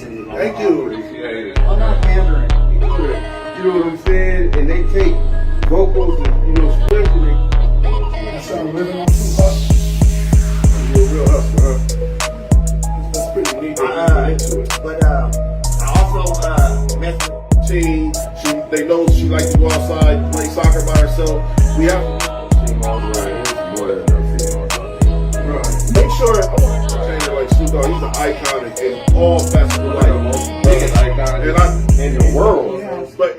Thank you. Appreciate it. I'm not pandering. You know what I'm saying? And they take vocals and, split and they start living on Tupac. You're a real hustler, huh? That's pretty neat that you get into it. But I also met They know she likes to go outside, play soccer by herself. We have Females, right? It's more than enough females. right. Make sure I want to change it like Snoop Dogg. He's an icon in all facets of Like the life. most biggest icon in the world. But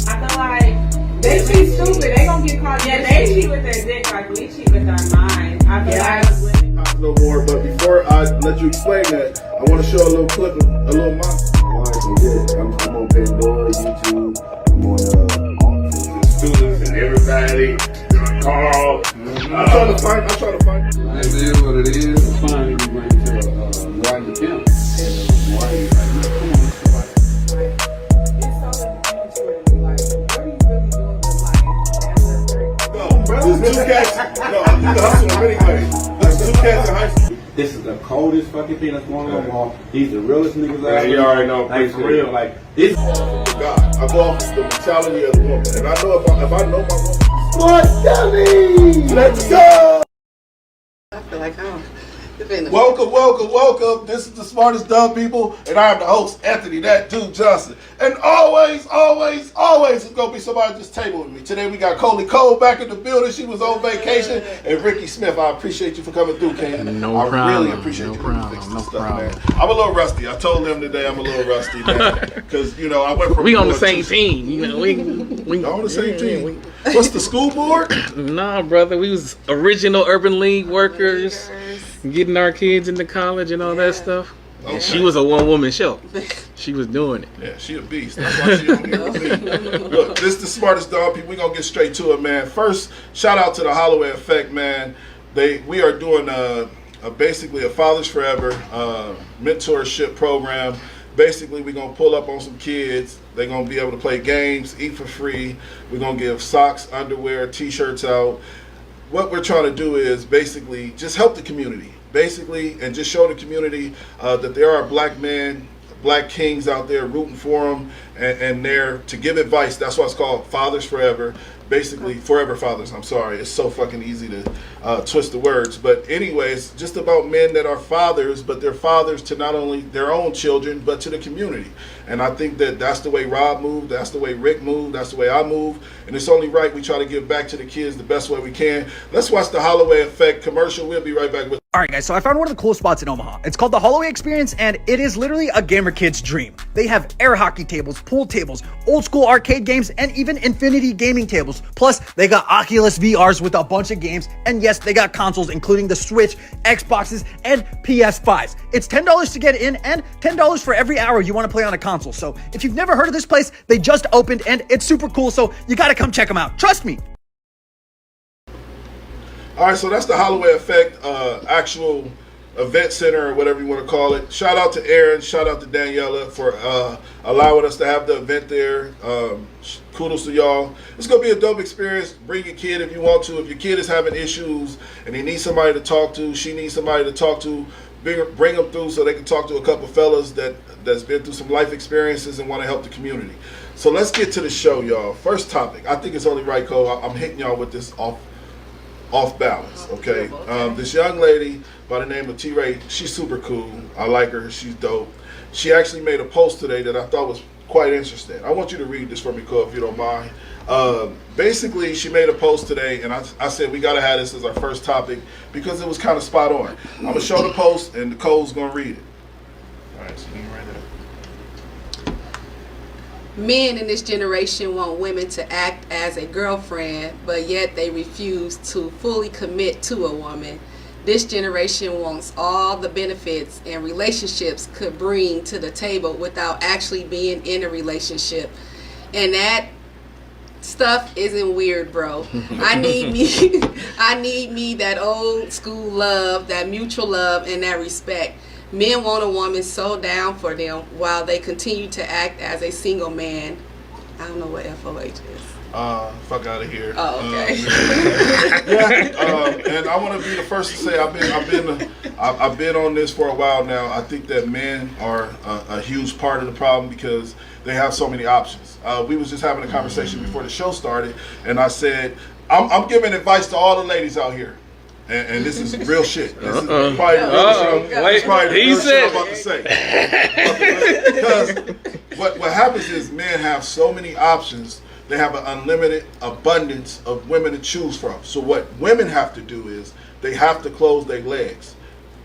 I feel like they cheat stupid. They gonna get caught. Yeah, they cheat with their dick like we cheat with our minds. I feel like not no more. But before I let you explain that, I want to show a little clip of a little monster. I'm on Pandora, YouTube, I'm on The students and everybody. Carl. I'm trying to find. It is what it is. Fine, you bring it to Martin the Pimp. And Martin, come on, somebody. it's so immature to be like, what are you really doing with life? No, there's two cats. No, you can hustle them anyway. There's two cats in high school. This is the coldest fucking thing that's going on the wall. These the realest niggas out Yeah, there. you already know. Like, for real, like, this. God, I go off the mentality of the woman, and I know if I know my woman. Smart Dummy! Let's go. I feel like Welcome. This is the Smartest Dumb People, and I am the host, Anthony That Dude Johnson. And always, it's gonna be somebody at this table with me. Today we got Coley Cole back in the building. She was on vacation, and Ricky Smith. I appreciate you for coming through, Ken. No I problem. really appreciate No you problem. for fixing No this stuff, problem. man. I'm a little rusty. I told them today I'm a little rusty, man, because I went from We on the doing same two- team, we Y'all on the same yeah, team. What's the school board? Nah, brother, we was original Urban League workers, getting our kids into college and all that stuff. Okay. And she was a one-woman show. She was doing it. Yeah, she a beast. That's why she on here with me. Look, this is the Smartest Dog People. We gonna get straight to it, man. First, shout out to the Holloway Effect, man. We are doing basically a Fathers Forever mentorship program. Basically, we're gonna pull up on some kids. They're gonna be able to play games, eat for free. We're gonna give socks, underwear, t-shirts out. What we're trying to do is basically just help the community, and just show the community that there are black men, black kings out there rooting for them, and there to give advice. That's why it's called Fathers Forever. Basically, Forever Fathers. I'm sorry, it's so fucking easy to twist the words. But anyway, it's just about men that are fathers, but they're fathers to not only their own children, but to the community. And I think that that's the way Rob moved, that's the way Rick moved, that's the way I move. And it's only right we try to give back to the kids the best way we can. Let's watch the Holloway Effect commercial. We'll be right back with. Alright guys, so I found one of the coolest spots in Omaha. It's called the Holloway Experience, and it is literally a gamer kid's dream. They have air hockey tables, pool tables, old school arcade games, and even infinity gaming tables. Plus, they got Oculus VRs with a bunch of games, and yes, they got consoles including the Switch, Xboxes, and PS5s. It's $10 to get in, and $10 for every hour you want to play on a console. So if you've never heard of this place, they just opened, and it's super cool, so you gotta come check them out. Trust me. All right, so that's the Holloway Effect actual event center or whatever you want to call it. Shout out to Aaron, shout out to Daniela for allowing us to have the event there. Kudos to y'all. It's going to be a dope experience. Bring your kid if you want to. If your kid is having issues and they need somebody to talk to, she needs somebody to talk to, bring them through so they can talk to a couple fellas that's been through some life experiences and want to help the community. So let's get to the show, y'all. First topic. I think it's only right, Cole. I'm hitting y'all with this off balance, okay? This young lady by the name of T-Ray, she's super cool. I like her. She's dope. She actually made a post today that I thought was quite interesting. I want you to read this for me, Cole, if you don't mind. Basically, she made a post today, and I said we got to have this as our first topic because it was kind of spot on. I'm going to show the post, and Cole's going to read it. All right, so you can write that. Men in this generation want women to act as a girlfriend, but yet they refuse to fully commit to a woman. This generation wants all the benefits and relationships could bring to the table without actually being in a relationship. And that stuff isn't weird, bro. I need me that old school love, that mutual love, and that respect. Men want a woman so down for them while they continue to act as a single man. I don't know what FOH is. Fuck out of here. Oh, okay. And I want to be the first to say I've been on this for a while now. I think that men are a huge part of the problem because they have so many options. We was just having a conversation before the show started, and I said I'm giving advice to all the ladies out here. And this is real shit. This is probably the real shit. Wait, he said I'm about to say. Because what happens is men have so many options. They have an unlimited abundance of women to choose from. So what women have to do is they have to close their legs.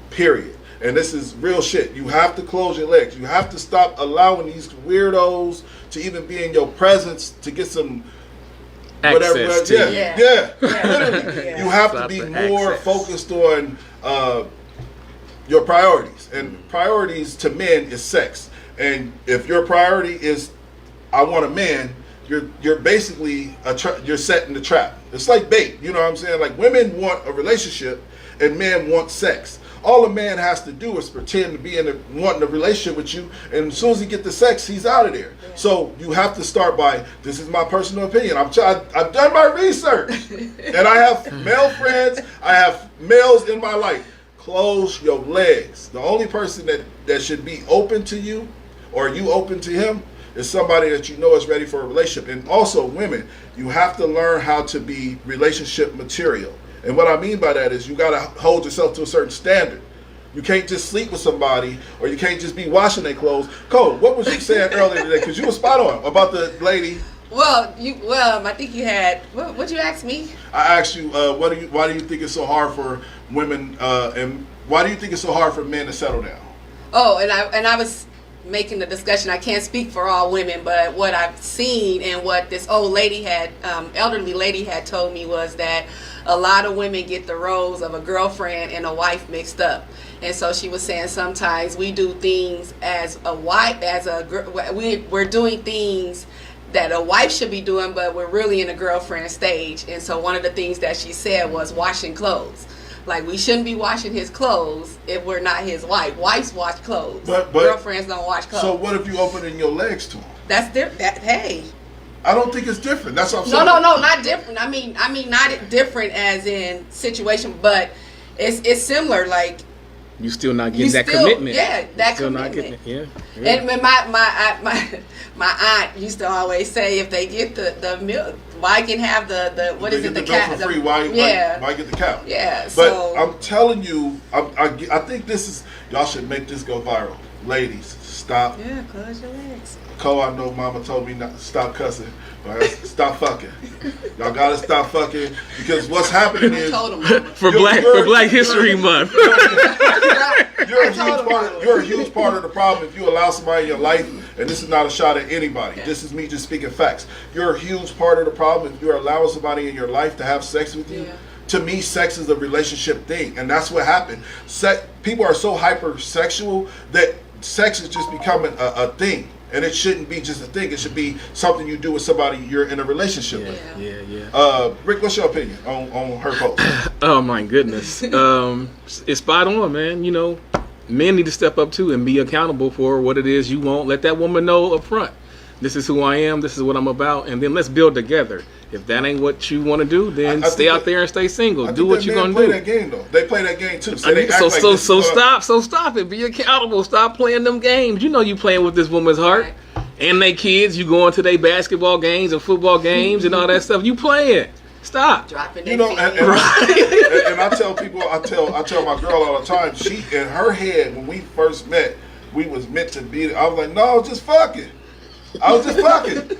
Period. And this is real shit. You have to close your legs. You have to stop allowing these weirdos to even be in your presence to get some access to you. Yeah. Literally. You have to be more focused on your priorities. And priorities to men is sex. And if your priority is I want a man, you're basically you're setting the trap. It's like bait. You know what I'm saying? Like women want a relationship and men want sex. All a man has to do is pretend to be wanting a relationship with you, and as soon as he get the sex, he's out of there. Yeah. So you have to start by, this is my personal opinion. I've done my research, and I have male friends. I have males in my life. Close your legs. The only person that should be open to you, or you open to him, is somebody that you know is ready for a relationship. And also, women, you have to learn how to be relationship material. And what I mean by that is you got to hold yourself to a certain standard. You can't just sleep with somebody, or you can't just be washing their clothes. Cole, what was you saying earlier today? Because you were spot on about the lady. Well, I think you had. What'd you ask me? I asked you, why do you think it's so hard for women, and why do you think it's so hard for men to settle down? Oh, and I was making the discussion. I can't speak for all women, but what I've seen and what this old lady had, elderly lady had told me was that a lot of women get the roles of a girlfriend and a wife mixed up. And so she was saying sometimes we do things as a wife, we're doing things that a wife should be doing, but we're really in a girlfriend stage. And so one of the things that she said was washing clothes. Like, we shouldn't be washing his clothes if we're not his wife. Wives wash clothes. But girlfriends don't wash clothes. So what if you opening your legs to him? That's different. Hey. I don't think it's different. That's what I'm saying. No, not different. I mean, not different as in situation, but it's similar. Like, you still not getting that commitment. Yeah, that still commitment. Not getting it. Yeah. And my aunt used to always say, if they get the milk, why can have the what is it, the cow for free? Why get the cow? Yeah. But So I'm telling you, I think this is, y'all should make this go viral. Ladies, stop. Yeah, close your legs. Cole, I know mama told me not to stop cussing, but stop fucking. Y'all gotta stop fucking, because what's happening is for Black History Month. You're a huge part of the problem if you allow somebody in your life, and this is not a shot at anybody. This is me just speaking facts. You're a huge part of the problem if you're allowing somebody in your life to have sex with you. Yeah. To me, sex is a relationship thing, and that's what happened. People are so hypersexual that sex is just becoming a thing. And it shouldn't be just a thing. It should be something you do with somebody you're in a relationship with. Yeah. Rick, what's your opinion on her post? Oh my goodness. It's spot on, man. You know, men need to step up too and be accountable for what it is you want. Let that woman know up front. This is who I am. This is what I'm about. And then let's build together. If that ain't what you want to do, then stay out there and stay single. Do what you're gonna do. They play that game though. They play that game too. Stop it. Be accountable. Stop playing them games. You know you playing with this woman's heart. Right. And they kids. You going to their basketball games and football games and all that stuff. You playing. Stop. Dropping and I tell people, I tell my girl all the time. She in her head when we first met, we was meant to be. I was like, no, just fucking. I was just fucking.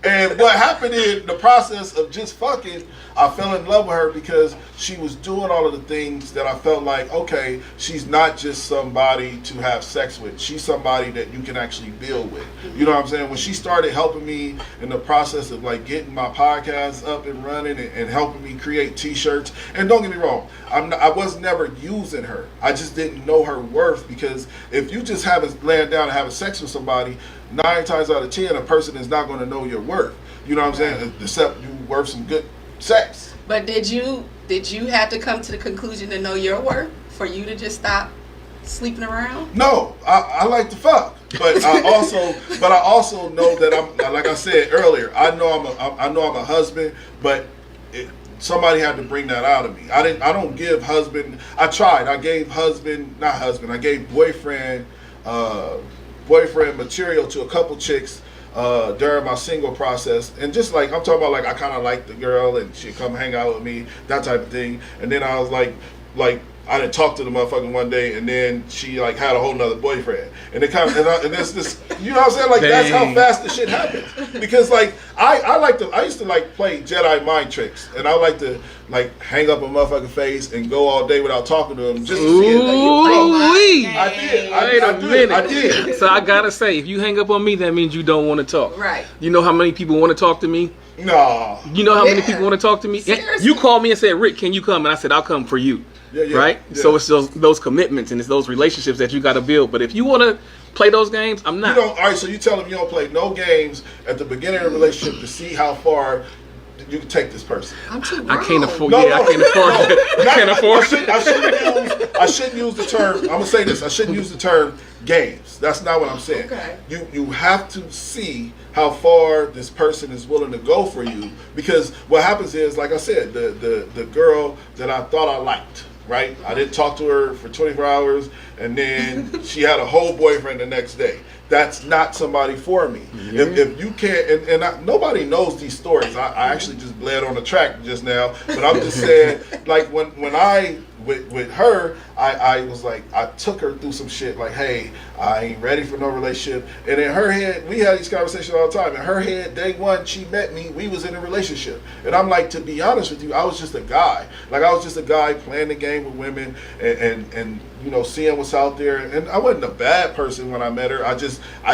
And what happened in the process of just fucking, I fell in love with her because she was doing all of the things that I felt like, okay, she's not just somebody to have sex with. She's somebody that you can actually build with. You know what I'm saying? When she started helping me in the process of like getting my podcast up and running and helping me create t-shirts, and don't get me wrong, I was never using her. I just didn't know her worth, because if you just laying down and having sex with somebody, 9 times out of 10, a person is not going to know your worth. You know what I'm saying? Except you worth some good sex. But did you have to come to the conclusion to know your worth for you to just stop sleeping around? No, I like to fuck. But I also know that I'm, like I said earlier, I know I'm a husband, but somebody had to bring that out of me. I don't give husband. I tried. I gave I gave boyfriend material to a couple chicks during my single process, and just like I'm talking about, like I kind of liked the girl and she'd come hang out with me, that type of thing. And then I was like I didn't talk to the motherfucker one day, and then she like had a whole nother boyfriend, and it kind of and there's this, you know what I'm saying? Like that's how fast the shit happens. Because like I used to like play Jedi mind tricks, and I like to like hang up a motherfucking face and go all day without talking to them just to see it. Ooh-wee. I did. So I gotta say, if you hang up on me, that means you don't want to talk. Right. You know how many people want to talk to me? No. You know how many people want to talk to me? Seriously. You called me and said, Rick, can you come? And I said, I'll come for you. Yeah. Right? Yeah. So it's those commitments and it's those relationships that you got to build. But if you want to play those games, I'm not. All right, so you tell them you don't play no games at the beginning of a relationship to see how far you can take this person. I'm too grown. I can't afford. No, I can't afford that. I can't afford it. I shouldn't use the term. I'm gonna say this. I shouldn't use the term games. That's not what I'm saying. Okay. You have to see how far this person is willing to go for you, because what happens is, like I said, the girl that I thought I liked, right? I didn't talk to her for 24 hours, and then she had a whole boyfriend the next day. That's not somebody for me. If you can't, nobody knows these stories. I actually just bled on the track just now, but I'm just saying, like when I with her, I was like, I took her through some shit. Like, hey, I ain't ready for no relationship. And in her head, we had these conversations all the time. In her head, day one, she met me, we was in a relationship. And I'm like, to be honest with you, I was just a guy. Like, I was just a guy playing the game with women and you know, seeing what's out there. And I wasn't a bad person when I met her. I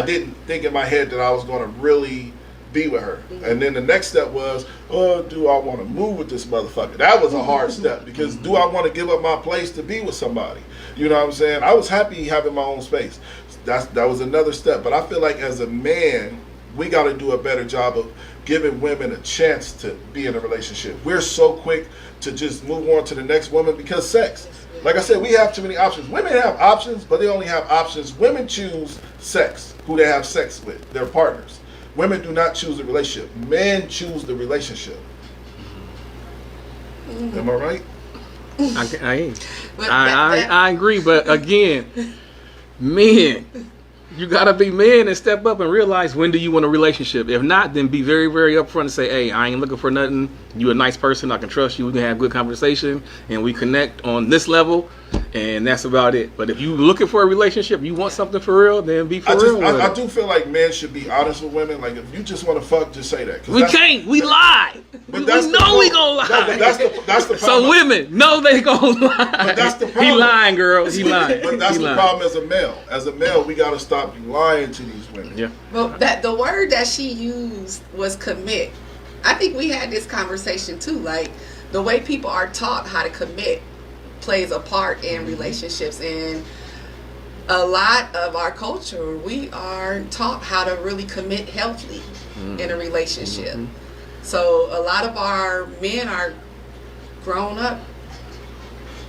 didn't think in my head that I was going to really be with her. And then the next step was, oh, do I want to move with this motherfucker? That was a hard step, because do I want to give up my place to be with somebody? You know what I'm saying? I was happy having my own space. That was another step. But I feel like as a man, we got to do a better job of giving women a chance to be in a relationship. We're so quick to just move on to the next woman because sex. Like I said, we have too many options. Women have options, but they only have options. Women choose sex, who they have sex with, their partners. Women do not choose the relationship. Men choose the relationship. Am I right? I agree, but again, men, you gotta be men and step up and realize, when do you want a relationship? If not, then be very, very upfront and say, hey, I ain't looking for nothing. You a nice person, I can trust you, we can have good conversation, and we connect on this level, and that's about it. But if you looking for a relationship, you want something for real, then be for real. I do feel like men should be honest with women. Like, if you just want to fuck, just say that. We can't. We lie. We know we gonna lie. That's the problem. So women know they gonna lie. But that's the problem. He lying, girl. He lying. But that's He the lying. problem as a male. As a male, we got to stop lying to these women. Yeah. Well, the word that she used was commit. I think we had this conversation too. Like, the way people are taught how to commit plays a part in relationships, and a lot of our culture, we are taught how to really commit healthily in a relationship. So a lot of our men are grown up,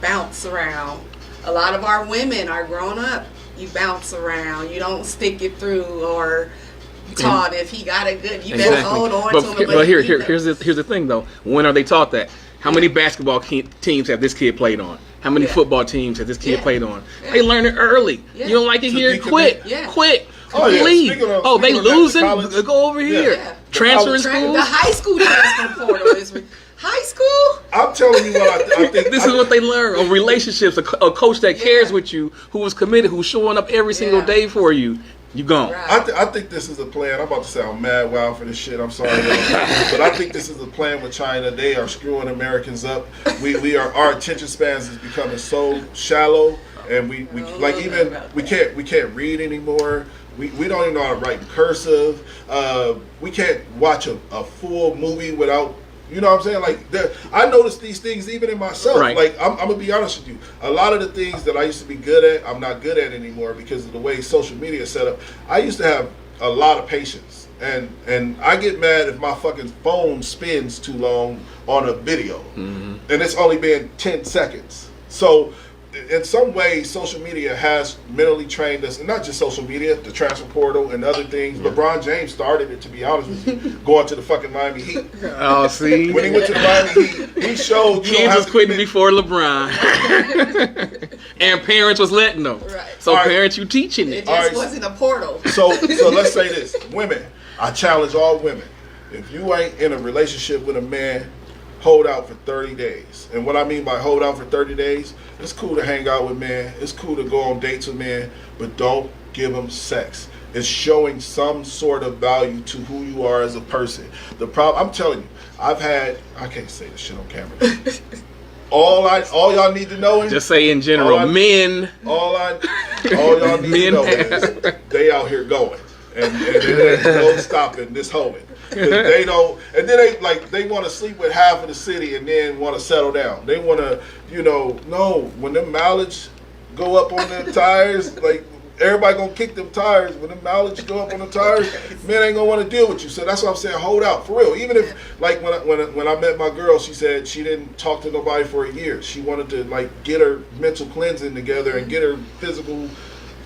bounce around. A lot of our women are grown up, you bounce around. You don't stick it through or taught if he got it good, you better hold on to him. But here's the thing though. When are they taught that? How many basketball teams have this kid played on? How many football teams has this kid played on? They learn it early. You don't like it here? Quit. Quit. Leave. They losing? Go over here. Transfer in school? The high school transfer portal is high school? I'm telling you what I think. This is what they learn on relationships. A coach that cares with you, who was committed, who's showing up every single day for you. You gone. Right. I think this is a plan. I'm about to sound mad wild for this shit. I'm sorry, but I think this is a plan with China. They are screwing Americans up. Our attention spans is becoming so shallow, and we can't read anymore. We don't even know how to write in cursive. We can't watch a full movie without. You know what I'm saying? Like, I noticed these things even in myself. Right. Like, I'm gonna be honest with you. A lot of the things that I used to be good at, I'm not good at anymore because of the way social media is set up. I used to have a lot of patience, and I get mad if my fucking phone spins too long on a video, and it's only been 10 seconds. So in some ways, social media has mentally trained us, and not just social media, the transfer portal and other things. LeBron James started it, to be honest with you, going to the fucking Miami Heat. Oh, see, When he went to the Miami Heat, he showed you don't have Kansas to quitting commit- before LeBron, and parents was letting them. Right. So All right. parents, you teaching It it. just Alright. wasn't a portal. So let's say this, women. I challenge all women. If you ain't in a relationship with a man, hold out for 30 days. And what I mean by hold out for 30 days, it's cool to hang out with men. It's cool to go on dates with men, but don't give them sex. It's showing some sort of value to who you are as a person. The problem, I'm telling you, I can't say this shit on camera. All y'all need to know is Just say in general, All I- men. all y'all need to Men know is they out here going, and there ain't no stopping this hoeing. 'Cause they don't, and then they want to sleep with half of the city and then want to settle down. They want to, no. When them mileage go up on them tires, like everybody gonna kick them tires. When them mileage go up on the tires, men ain't gonna want to deal with you. So that's what I'm saying. Hold out for real. Even if like when I met my girl, she said she didn't talk to nobody for a year. She wanted to like get her mental cleansing together and get her physical.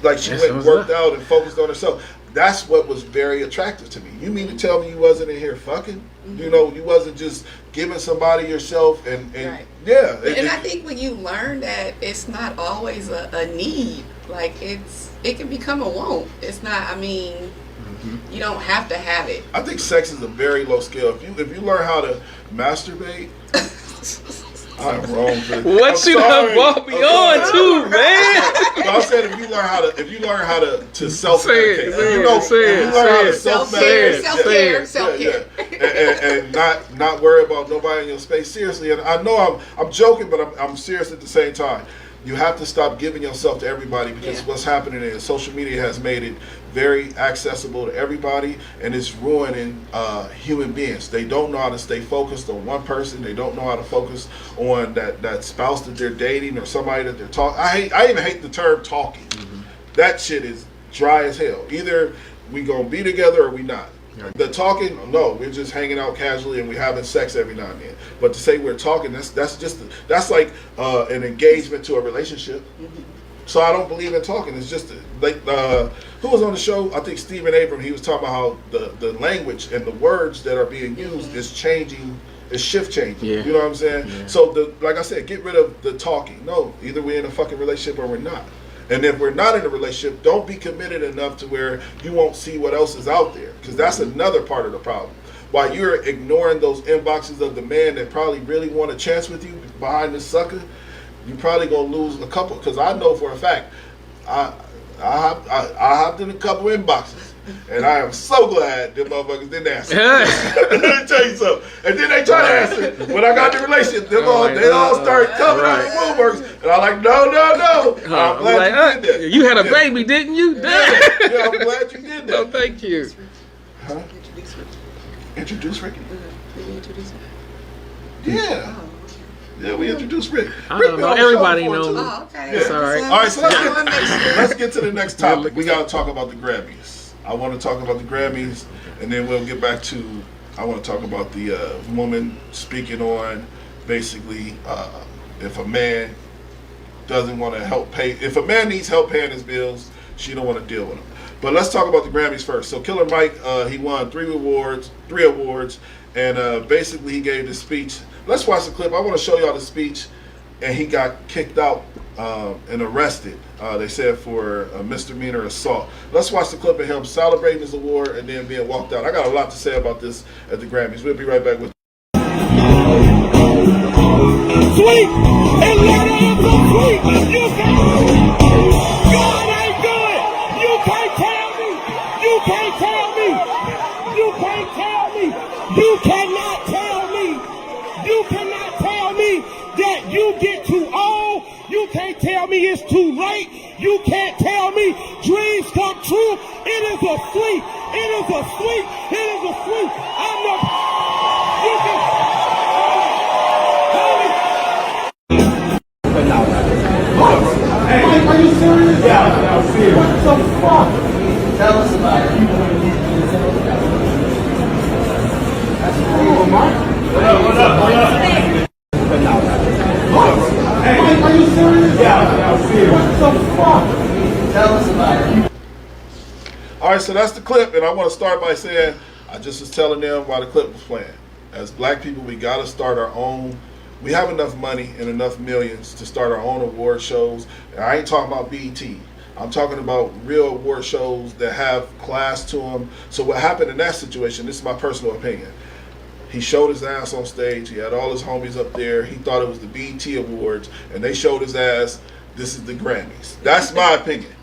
Like she Yes, went and what's worked out and focused on herself. That's what was very attractive to me. You mean to tell me you wasn't in here fucking? You wasn't just giving somebody yourself and Right. yeah. And I think when you learn that it's not always a need, like it can become a want. It's not. I mean, you don't have to have it. I think sex is a very low scale. If you learn how to masturbate, I'm wrong. What you have brought me on to, man? But I'm saying if you learn how to self Say it, medicate, say you it, know, say if it, you learn how to say it, self Self-care, medicate, self-care. and not worry about nobody in your space. Seriously, and I know I'm joking, but I'm serious at the same time. You have to stop giving yourself to everybody because what's happening is social media has made it very accessible to everybody, and it's ruining human beings. They don't know how to stay focused on one person. They don't know how to focus on that spouse that they're dating or somebody that they're talking. I even hate the term talking. That shit is dry as hell. Either we gonna be together or we not. The talking, no, we're just hanging out casually and we're having sex every now and then. But to say we're talking, that's like an engagement to a relationship. So I don't believe in talking. It's just like who was on the show? I think Stephen Abram. He was talking about how the language and the words that are being used is changing. It's shift changing. Yeah. You know what I'm saying? Yeah. So like I said, get rid of the talking. No, either we're in a fucking relationship or we're not. And if we're not in a relationship, don't be committed enough to where you won't see what else is out there. Because that's another part of the problem. While you're ignoring those inboxes of the man that probably really want a chance with you behind this sucker, you're probably going to lose a couple. Because I know for a fact, I hopped in a couple inboxes. And I am so glad them motherfuckers didn't answer. Let me tell you something. And then they try to answer. When I got the relationship, they all started coming out of woodworks. And I'm like, no. I'm glad you did that. You had a baby, didn't you? Yeah, I'm glad you did No, that. thank you. Huh? Introduce Ricky? Introduce me. Yeah. Yeah, we introduced Rick. I Rick don't been know. on the show Everybody before, knows. too. Oh, okay. It's all right. All right, so I wanna make sure. let's get to the next topic. We got to talk about the Grammys. I want to talk about the Grammys, and then we'll get back to, I want to talk about the woman speaking on basically if a man doesn't want to help pay, if a man needs help paying his bills, she don't want to deal with him. But let's talk about the Grammys first. So Killer Mike, he won three awards, and basically he gave this speech. Let's watch the clip. I want to show y'all the speech, and he got kicked out and arrested. They said for a misdemeanor assault. Let's watch the clip of him celebrating his award and then being walked out. I got a lot to say about this at the Grammys. We'll be right back with. Sweet, and let it go sweet. You can't, God ain't good. You can't tell me. You can't tell me. You can't tell me. You cannot tell me. You cannot tell me that you get too old. You can't tell me it's too late. You can't tell me dreams come true. It is a sleep. It is a sleep. It is a sleep. I'm the. You can. Are you serious? Yeah, I'm serious. What the fuck? Tell us about it. That's cool, Mark. What up? Are you serious? Yeah. All right, so that's the clip, and I want to start by saying I just was telling them while the clip was playing. As black people, we got to start our own. We have enough money and enough millions to start our own award shows. And I ain't talking about BET. I'm talking about real award shows that have class to them. So what happened in that situation, this is my personal opinion. He showed his ass on stage. He had all his homies up there. He thought it was the BET Awards, and they showed his ass. This is the Grammys. That's my opinion.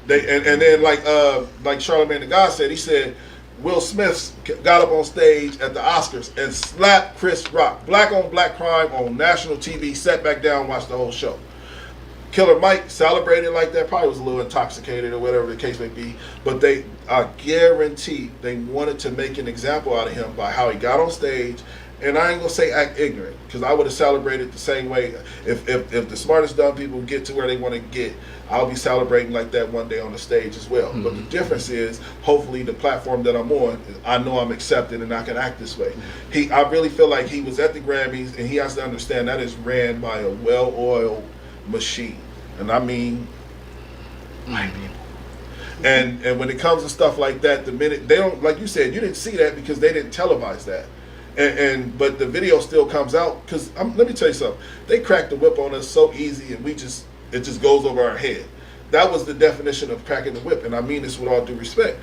And then like Charlamagne the God said, he said Will Smith got up on stage at the Oscars and slapped Chris Rock. Black on black crime on national TV. Sat back down, watched the whole show. Killer Mike celebrated like that. Probably was a little intoxicated or whatever the case may be. But I guarantee they wanted to make an example out of him by how he got on stage. And I ain't gonna say act ignorant, because I would have celebrated the same way. If the smartest dumb people get to where they want to get, I'll be celebrating like that one day on the stage as well. But the difference is, hopefully, the platform that I'm on, I know I'm accepted and I can act this way. I really feel like he was at the Grammys, and he has to understand that is ran by a well-oiled machine, and I mean black people. And when it comes to stuff like that, the minute they don't, like you said, you didn't see that because they didn't televise that. But the video still comes out because let me tell you something. They cracked the whip on us so easy, and it just goes over our head. That was the definition of cracking the whip, and I mean this with all due respect.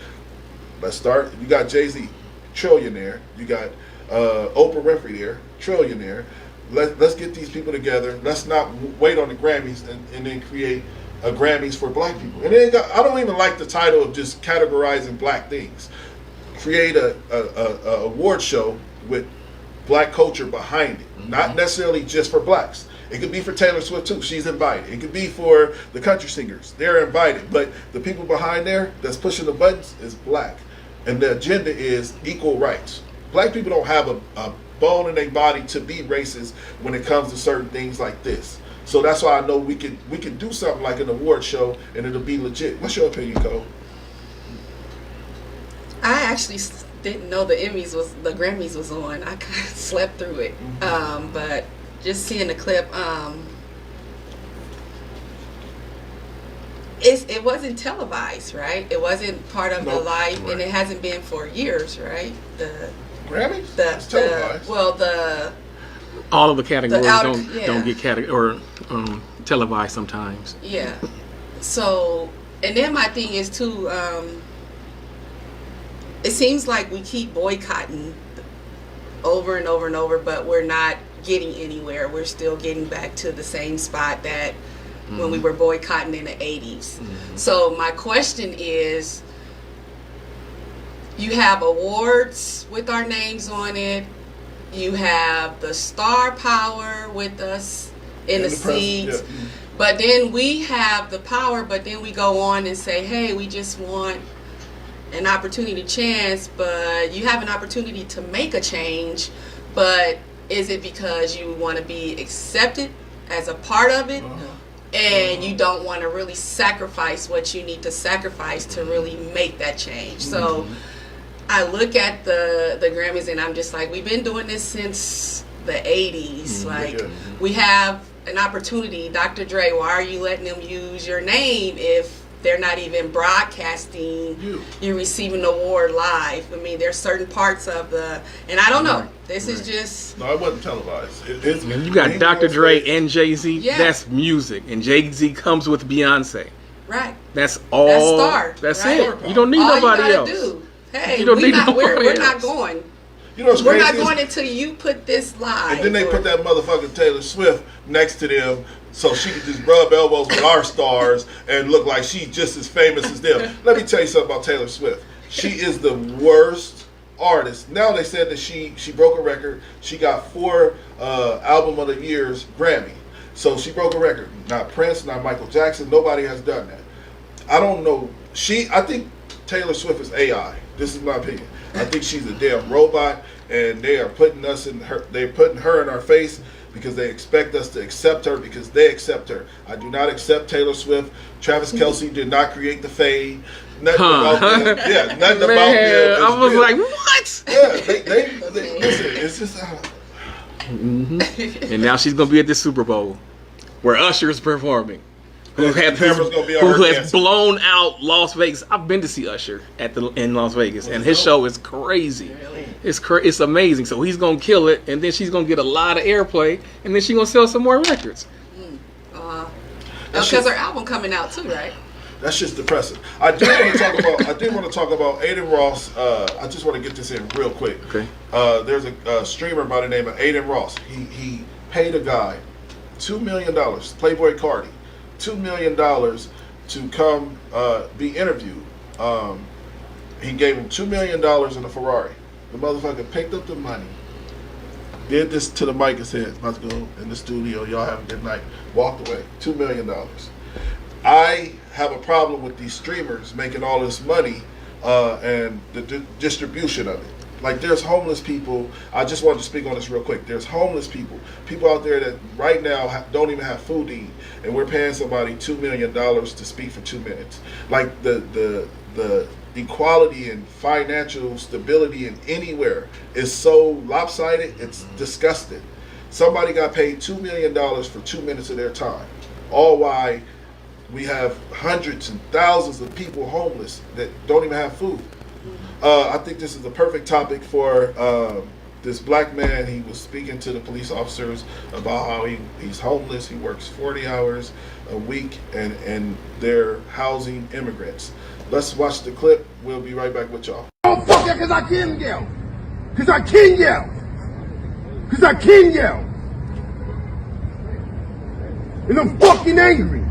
Let's start. You got Jay-Z, trillionaire. You got Oprah Winfrey there, trillionaire. Let's get these people together. Let's not wait on the Grammys and then create a Grammys for black people. And then I don't even like the title of just categorizing black things. Create a award show with black culture behind it, not necessarily just for blacks. It could be for Taylor Swift too. She's invited. It could be for the country singers. They're invited. But the people behind there that's pushing the buttons is black, and the agenda is equal rights. Black people don't have a bone in their body to be racist when it comes to certain things like this. So that's why I know we can do something like an award show and it'll be legit. What's your opinion, Cole? I actually didn't know the Grammys was on. I kind of slept through it. But just seeing the clip, it wasn't televised, right? It wasn't part of the live, and it hasn't been for years, right? The Grammys? It's televised. All of the categories don't get televised sometimes. Yeah. So, and then my thing is too, it seems like we keep boycotting over and over and over, but we're not getting anywhere. We're still getting back to the same spot that when we were boycotting in the 80s. So my question is, you have awards with our names on it. You have the star power with us in the seats. Yeah. But then we have the power, but then we go on and say, hey, we just want an opportunity chance, but you have an opportunity to make a change, but is it because you want to be accepted as a part of it, and you don't want to really sacrifice what you need to sacrifice to really make that change? So I look at the Grammys and I'm just like, we've been doing this since the 80s. Like, we have an opportunity. Dr. Dre, why are you letting them use your name if they're not even broadcasting you receiving an award live? I mean, there's certain parts of and I don't know. This is just... No, it wasn't televised. You got Dr. Dre and Jay-Z. Yeah. That's music. And Jay-Z comes with Beyonce. Right. That's all. That's star. That's right? it. You don't need all nobody you else. Do. Hey, you don't need nobody we're not else. going. You know what's we're crazy not going until you put this live. And then they put that motherfucking Taylor Swift next to them so she could just rub elbows with our stars and look like she's just as famous as them. Let me tell you something about Taylor Swift. She is the worst artist. Now they said that she broke a record. She got 4 Album of the Year's Grammy. So she broke a record. Not Prince, not Michael Jackson. Nobody has done that. I don't know. I think Taylor Swift is AI. This is my opinion. I think she's a damn robot, and they are putting they're putting her in our face because they expect us to accept her because they accept her. I do not accept Taylor Swift. Travis Kelce did not create the fade. Nothing about them. Yeah, nothing about them. I was like, what? Yeah, they listen, it's just... And now she's going to be at the Super Bowl where Usher is performing. who has camera's gonna be on her dancing. blown out Las Vegas. I've been to see Usher in Las Vegas, and his show is crazy. It's amazing. So he's gonna kill it, and then she's gonna get a lot of airplay, and then she's gonna sell some more records. Because her album coming out too, right? That's just depressing. I did want to talk about Aiden Ross. I just want to get this in real quick. Okay. There's a streamer by the name of Aiden Ross. He paid a guy $2 million, Playboy Cardi, $2 million to come be interviewed. He gave him $2 million in a Ferrari. The motherfucker picked up the money, did this to the mic and said, "About to go in the studio. Y'all have a good night." Walked away. $2 million. I have a problem with these streamers making all this money and the distribution of it. Like, there's homeless people. I just wanted to speak on this real quick. There's homeless people out there that right now don't even have food to eat, and we're paying somebody $2 million to speak for 2 minutes. Like, the equality and financial stability in anywhere is so lopsided, it's disgusting. Somebody got paid $2 million for 2 minutes of their time. All why we have hundreds and thousands of people homeless that don't even have food. I think this is the perfect topic for this black man. He was speaking to the police officers about how he's homeless. He works 40 hours a week, and they're housing immigrants. Let's watch the clip. We'll be right back with y'all. Oh, fuck that, because I can yell. Because I can yell. Because I can yell. And I'm fucking angry.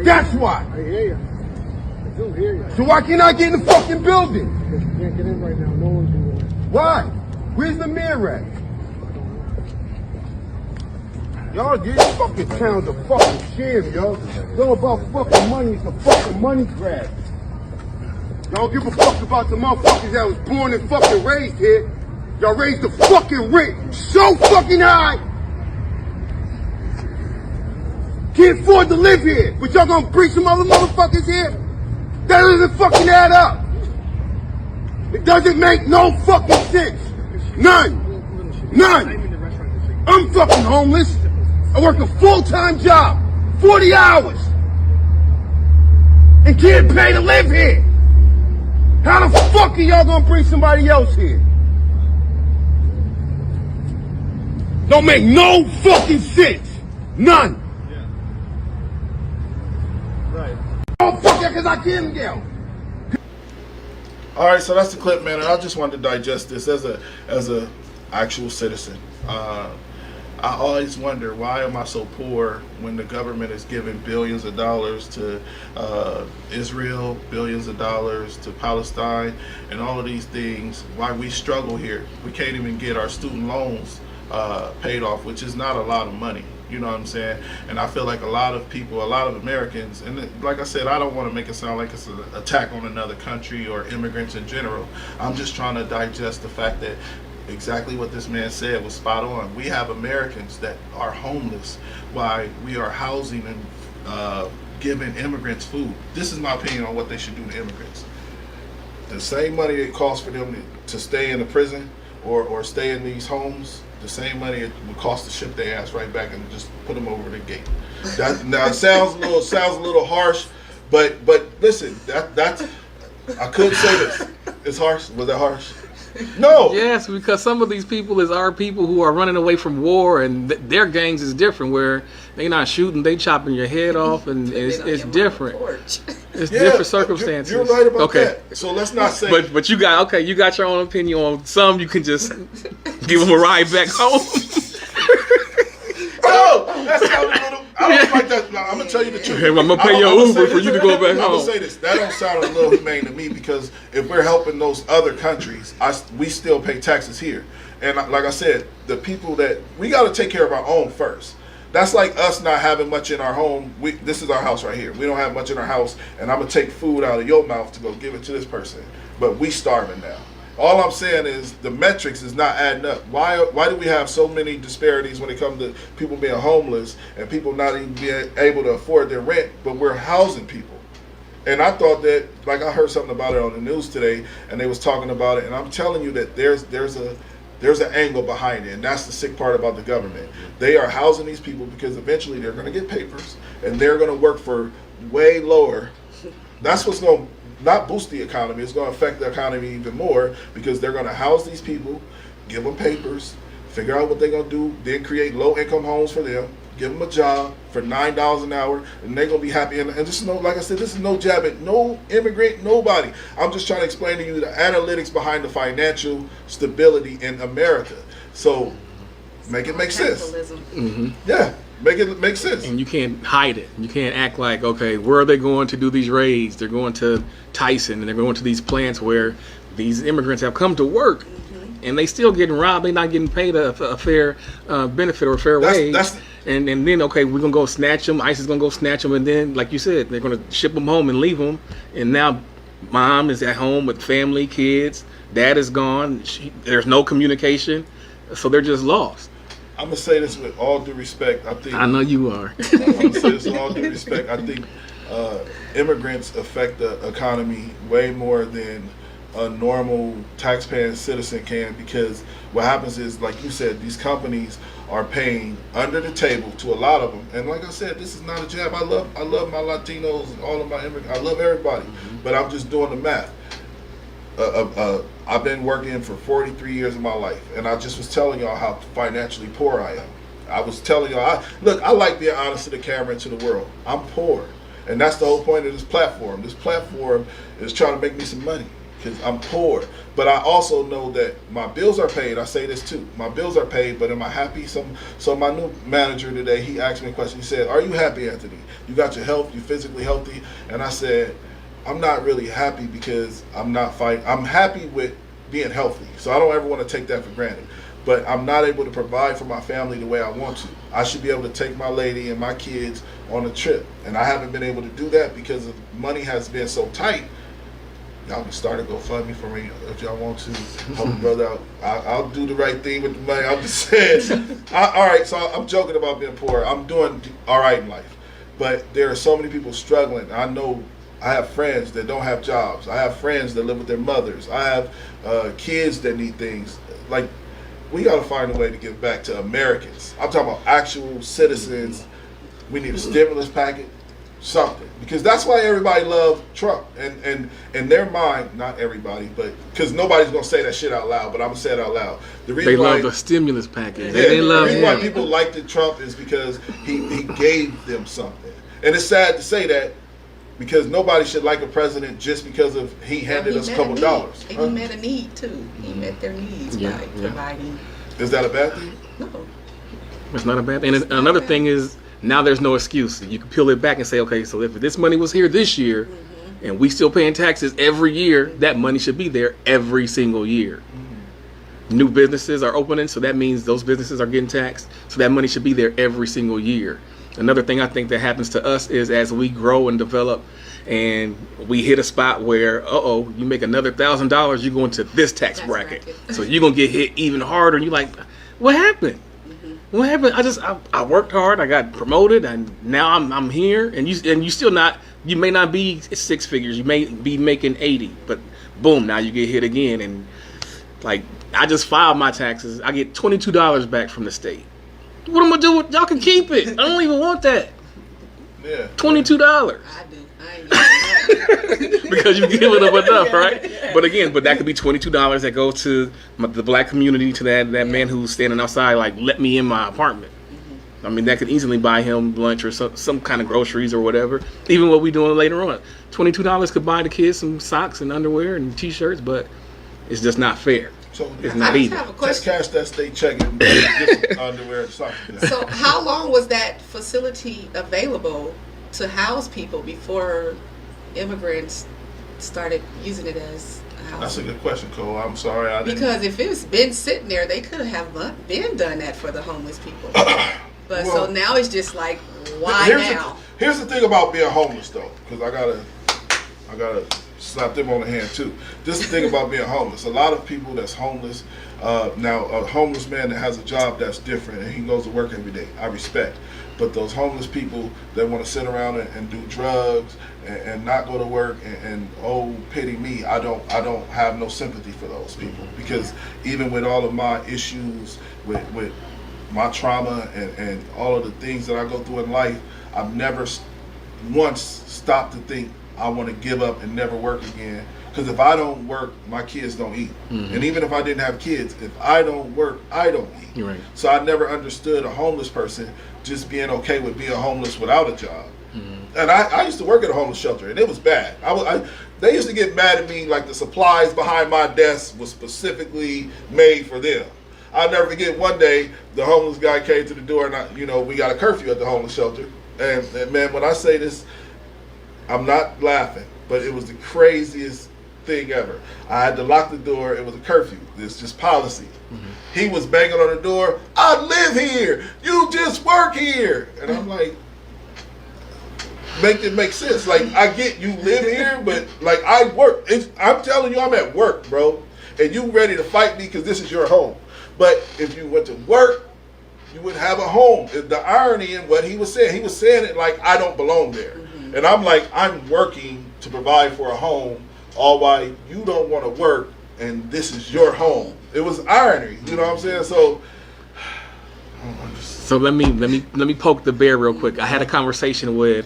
That's why. I hear you. I do hear you. So why can't I get in the fucking building? Because you can't get in right now. No one's doing it. Why? Where's the mayor at? Y'all, these fucking towns are fucking sham, yo. It's all about fucking money. It's a fucking money grab. Y'all don't give a fuck about the motherfuckers that was born and fucking raised here. Y'all raised the fucking rent so fucking high. Can't afford to live here, but y'all gonna bring some other motherfuckers here? That doesn't fucking add up. It doesn't make no fucking sense. None. None. I'm fucking homeless. I work a full-time job, 40 hours, and can't pay to live here. How the fuck are y'all gonna bring somebody else here? Don't make no fucking sense. None. Oh, fuck that, because I can yell. All right, so that's the clip, man, and I just wanted to digest this as a actual citizen. I always wonder, why am I so poor when the government is giving billions of dollars to Israel, billions of dollars to Palestine, and all of these things? Why we struggle here? We can't even get our student loans paid off, which is not a lot of money. You know what I'm saying? And I feel like a lot of people, a lot of Americans, and like I said, I don't want to make it sound like it's an attack on another country or immigrants in general. I'm just trying to digest the fact that exactly what this man said was spot on. We have Americans that are homeless while we are housing and giving immigrants food. This is my opinion on what they should do to immigrants. The same money it costs for them to stay in the prison or stay in these homes, the same money it would cost to ship their ass right back and just put them over the gate. Now it sounds a little harsh, but listen, that's I could say this. It's harsh. Was that harsh? No. Yes, because some of these people is our people who are running away from war, and their gangs is different, where they not shooting, they chopping your head off, and it's different. It's different circumstances. You're right about that. So let's not say. But you got your own opinion on some. You can just give them a ride back home. Oh, that sounds a little. I don't like that. No, I'm gonna tell you the truth. I'm gonna pay your Uber for you to go back home. I'm gonna say this. That don't sound a little humane to me, because if we're helping those other countries, we still pay taxes here. And like I said, the people that we got to take care of our own first. That's like us not having much in our home. This is our house right here. We don't have much in our house, and I'm gonna take food out of your mouth to go give it to this person. But we starving now. All I'm saying is the metrics is not adding up. Why do we have so many disparities when it comes to people being homeless and people not even being able to afford their rent, but we're housing people? And I thought that, like, I heard something about it on the news today, and they was talking about it, and I'm telling you that there's there's an angle behind it, and that's the sick part about the government. They are housing these people because eventually they're going to get papers, and they're going to work for way lower. That's what's going to not boost the economy. It's going to affect the economy even more because they're going to house these people, give them papers, figure out what they're going to do, then create low-income homes for them, give them a job for $9 an hour, and they're going to be happy. And this is no, like I said, this is no jab at no immigrant, nobody. I'm just trying to explain to you the analytics behind the financial stability in America. So make it make sense. Capitalism. Yeah, make it make sense. And you can't hide it. You can't act like, okay, where are they going to do these raids? They're going to Tyson, and they're going to these plants where these immigrants have come to work, and they still getting robbed. They're not getting paid a fair benefit or a fair wage. And then, okay, we're going to go snatch them. ICE is going to go snatch them. And then, like you said, they're going to ship them home and leave them. And now mom is at home with family, kids. Dad is gone. There's no communication. So they're just lost. I'm going to say this with all due respect. I know you are. I'm going to say this with all due respect. I think immigrants affect the economy way more than a normal taxpaying citizen can, because what happens is, like you said, these companies are paying under the table to a lot of them. And like I said, this is not a jab. I love my Latinos and all of my immigrants. I love everybody, but I'm just doing the math. I've been working for 43 years of my life, and I just was telling y'all how financially poor I am. I was telling y'all, look, I like being honest to the camera and to the world. I'm poor, and that's the whole point of this platform. This platform is trying to make me some money, because I'm poor. But I also know that my bills are paid. I say this too. My bills are paid, but am I happy? So my new manager today, he asked me a question. He said, are you happy, Anthony? You got your health? You physically healthy? And I said, I'm not really happy because I'm not fighting. I'm happy with being healthy. So I don't ever want to take that for granted. But I'm not able to provide for my family the way I want to. I should be able to take my lady and my kids on a trip. And I haven't been able to do that because money has been so tight. Y'all can start a GoFundMe for me if y'all want to help a brother out. I'll do the right thing with the money. I'm just saying. All right, so I'm joking about being poor. I'm doing all right in life. But there are so many people struggling. I know I have friends that don't have jobs. I have friends that live with their mothers. I have kids that need things. Like, we got to find a way to give back to Americans. I'm talking about actual citizens. We need a stimulus package. Something, because that's why everybody loved Trump, and in their mind, not everybody, but because nobody's gonna say that shit out loud, but I'm gonna say it out loud. The reason they why love the stimulus package. the They love reason why him. people liked Trump is because he gave them something, and it's sad to say that because nobody should like a president just because of he handed us a couple dollars. And he met a need too. He met their needs by providing. Is that a bad thing? No. It's not a bad thing. And another thing is, now there's no excuse. You can peel it back and say, okay, so if this money was here this year, and we still paying taxes every year, that money should be there every single year. New businesses are opening, so that means those businesses are getting taxed. So that money should be there every single year. Another thing I think that happens to us is as we grow and develop, and we hit a spot where, you make another $1,000, you go into this tax bracket. So you're gonna get hit even harder, and you're like, what happened? What happened? I worked hard. I got promoted, and now I'm here. And you still not. You may not be six figures. You may be making 80, but boom, now you get hit again. And like, I just filed my taxes. I get $22 back from the state. What am I gonna do with? Y'all can keep it. I don't even want that. Yeah. $22. I do. I ain't getting that. Because you've given them enough, right? But that could be $22 that go to the black community, to that man who's standing outside, like, let me in my apartment. I mean, that could easily buy him lunch or some kind of groceries or whatever. Even what we doing later on, $22 could buy the kids some socks and underwear and t-shirts, but it's just not fair. So It's not either. have a just question. cash that state check and get some underwear and socks. So how long was that facility available to house people before immigrants started using it as a house? That's a good question, Cole. I'm sorry I didn't. Because if it's been sitting there, they could have been done that for the homeless people. But so now it's just like, why now? Here's the thing about being homeless, though, because I gotta slap them on the hand too. This is the thing about being homeless. A lot of people that's homeless now, a homeless man that has a job that's different and he goes to work every day, I respect. But those homeless people that want to sit around and do drugs and not go to work and oh pity me, I don't have no sympathy for those people, because even with all of my issues with my trauma and all of the things that I go through in life, I've never once stopped to think I want to give up and never work again. Because if I don't work, my kids don't eat. And even if I didn't have kids, if I don't work, I don't eat. You're right. So I never understood a homeless person just being okay with being homeless without a job. And I used to work at a homeless shelter, and it was bad. They used to get mad at me like the supplies behind my desk was specifically made for them. I'll never forget one day the homeless guy came to the door, and we got a curfew at the homeless shelter. And man, when I say this, I'm not laughing, but it was the craziest thing ever. I had to lock the door. It was a curfew. It's just policy. He was banging on the door. I live here. You just work here. And I'm like, make it make sense. Like, I get you live here, but like I work. I'm telling you, I'm at work, bro. And you ready to fight me because this is your home. But if you went to work, you would have a home. The irony in what he was saying it like I don't belong there. And I'm like, I'm working to provide for a home, all while you don't want to work, and this is your home. It was irony, you know what I'm saying? So let me poke the bear real quick. I had a conversation with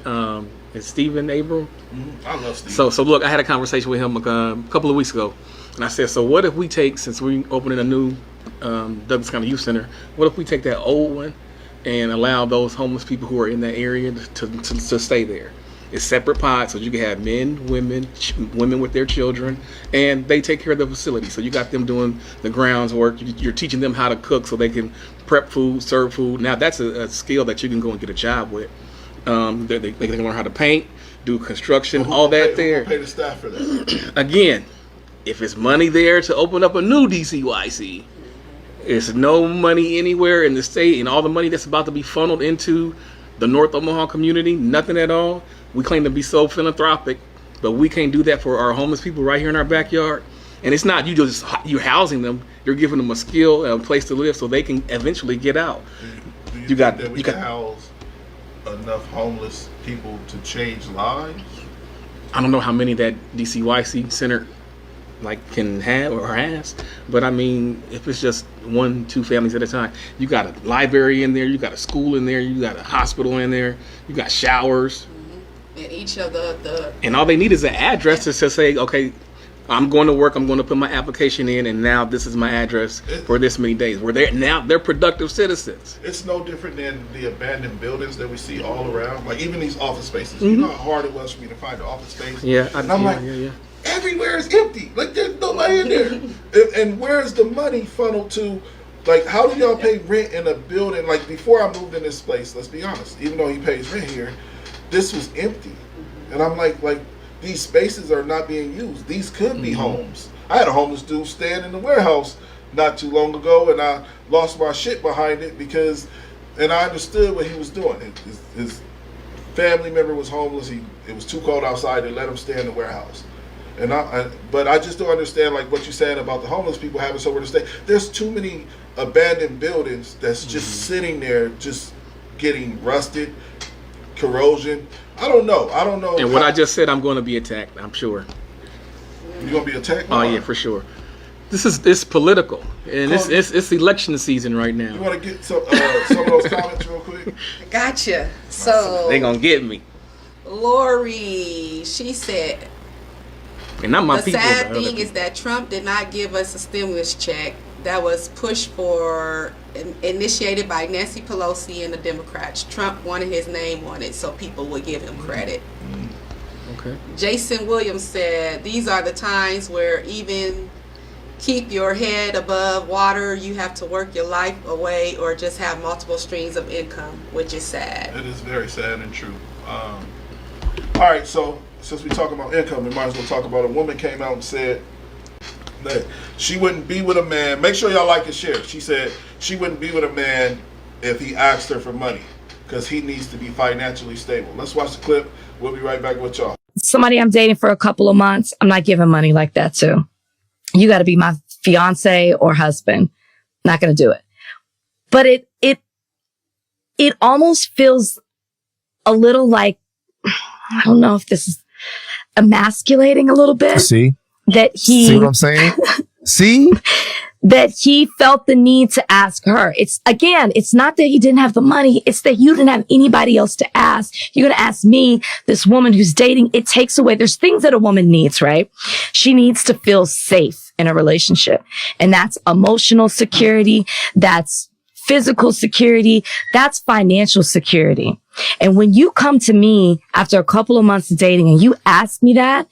Stephen Abram. I love Steve. So look, I had a conversation with him a couple of weeks ago, and I said, so what if we take, since we're opening a new Douglas County Youth Center, what if we take that old one and allow those homeless people who are in that area to stay there? It's separate pods, so you can have men, women with their children, and they take care of the facility. So you got them doing the grounds work. You're teaching them how to cook so they can prep food, serve food. Now that's a skill that you can go and get a job with. They can learn how to paint, do construction, all that there. Who pay the staff for that? Again, if it's money there to open up a new DCYC, it's no money anywhere in the state, and all the money that's about to be funneled into the North Omaha community, nothing at all. We claim to be so philanthropic, but we can't do that for our homeless people right here in our backyard. And it's not you're housing them; you're giving them a skill and a place to live, so they can eventually get out. Do you think that we can house enough homeless people to change lives? I don't know how many that DCYC center can have or has, but I mean, if it's just 1-2 families at a time, you got a library in there, you got a school in there, you got a hospital in there, you got showers. And each of the and all they need is an address to say, okay, I'm going to work, I'm going to put my application in, and now this is my address for this many days. They're productive citizens. It's no different than the abandoned buildings that we see all around, like even these office spaces. You know how hard it was for me to find an office space? Yeah, I'm everywhere is empty. Like, there's nobody in there. And where's the money funneled to? Like, how do y'all pay rent in a building? Like, before I moved in this place, let's be honest, even though he pays rent here, this was empty. And I'm like these spaces are not being used. These could be homes. I had a homeless dude stand in the warehouse not too long ago, and I lost my shit behind it and I understood what he was doing. His family member was homeless. It was too cold outside. They let him stay in the warehouse. But I just don't understand, like what you're saying about the homeless people having somewhere to stay. There's too many abandoned buildings that's just sitting there, just getting rusted, corrosion. I don't know. And what I just said, I'm going to be attacked. I'm sure. You're going to be attacked? Oh yeah, for sure. It's political, and it's election season right now. You want to get some of those comments real quick? Gotcha. So they gonna get me. Lori, she said, and not my the people. sad thing is that Trump did not give us a stimulus check that was pushed for, initiated by Nancy Pelosi and the Democrats. Trump wanted his name on it so people would give him credit. Okay. Jason Williams said, these are the times where even keep your head above water, you have to work your life away or just have multiple streams of income, which is sad. It is very sad and true. All right, so since we're talking about income, we might as well talk about a woman came out and said that she wouldn't be with a man. Make sure y'all like and share. She said she wouldn't be with a man if he asked her for money because he needs to be financially stable. Let's watch the clip. We'll be right back with y'all. Somebody I'm dating for a couple of months, I'm not giving money like that to. You got to be my fiance or husband. Not going to do it. But it almost feels a little like, I don't know if this is emasculating a little bit. See what I'm saying? See? That he felt the need to ask her. It's not that he didn't have the money. It's that you didn't have anybody else to ask. You're going to ask me, this woman who's dating. It takes away. There's things that a woman needs, right? She needs to feel safe in a relationship. And that's emotional security. That's physical security. That's financial security. And when you come to me after a couple of months of dating and you ask me that,